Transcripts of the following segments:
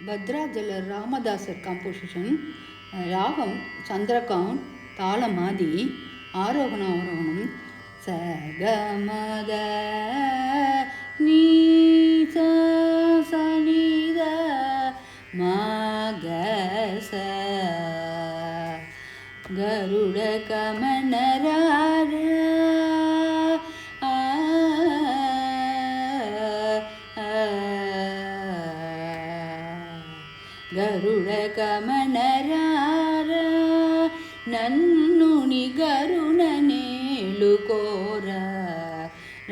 Bhadrachala రామదాసర్ composition. రాగం చంద్రకౌంట్, తాళమాది, ఆరోహణ అవరోహణం సగమద నీ సనిద మగస గరుడ కమనరార గరుడ కమనరార నన్ను నిగరుణ నేలుకోరా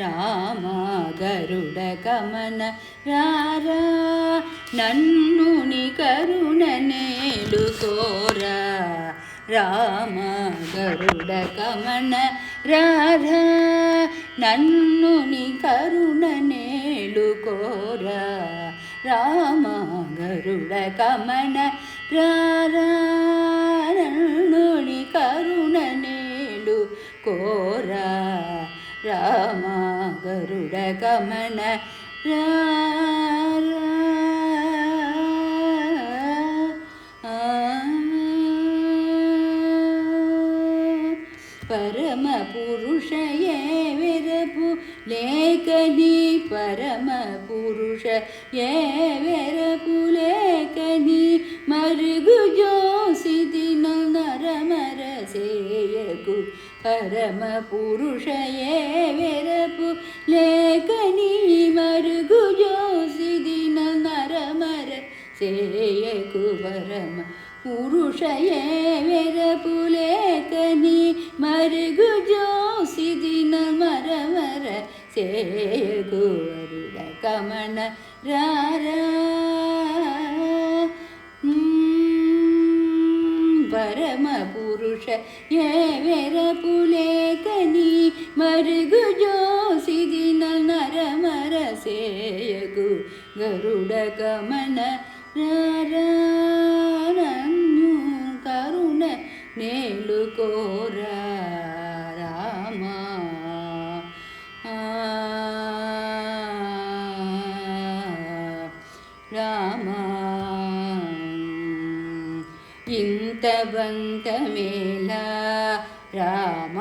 రామ గరుడ కమన రారా నన్ను నిగరుణ నేలుకోరా రామ గరుడ కమన రారా నన్ను నిగరుణ నేలుకోరా రామ గరుడ కమన రారా నన్ను నిగరుణ నేలుకోరా రామ గరుడ కమన రారా పరమ పురుషయే వెరపు లేఖని పరమ పురుష ఏ వెరపు లేఖని మరుగు జోసిదిన నరమర సేయకు పరమ పురుషయే వెరపు లేఖని మరుగు జోసిదిన నరమర సేయకు పరమ పురుషయే వెరపు లేఖని మరుగు జోసిదిన మరమర సేయకు వరుడ కమన రారా పరమ పురుష ఏ వెరపు లేఖని మరుగు జోసిదిన నరమర సేయకు గరుడ కమన రారా నన్ను కరుణ నేలుకోరా రామ రామ ఇంత బంతమేలా రామ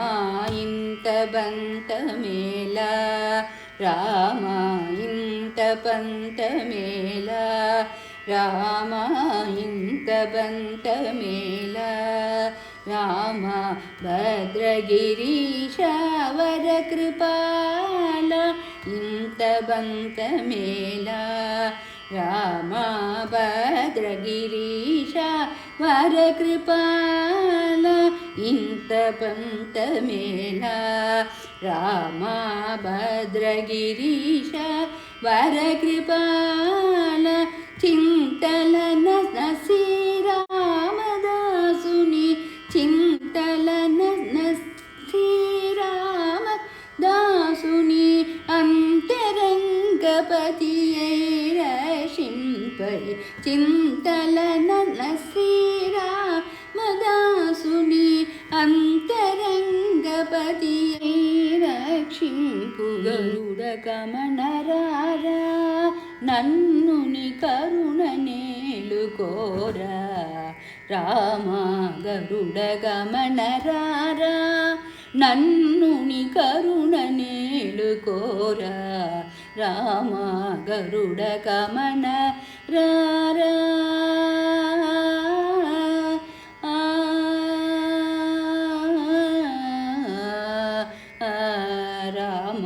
ఇంత బంతమేలా రామ ఇంత పంతమేలా రామ ఇంత బంతమేలా రామ భద్రగిరీశ వర కృపాల ఇంత బంతమేలా రామ భద్రగిరీశ వర కృపాల ఇంత పంతమేలా రామ భద్రగిరీశ వర కృపాల చింతలన శ్రీరామదాసుని చింతలన శ్రీరామదాసుని అంతరంగపతి రక్షింపై చింతలన శ్రీరామదాసుని అంతరంగపతి రక్షింపు గరుడ కమన రారా నన్ను నికరుణ నేలుకోరా రామ గరుడ గమన రారా నన్ను నికరుణ నేలుకోరా రామ గరుడ గమన రారా రామ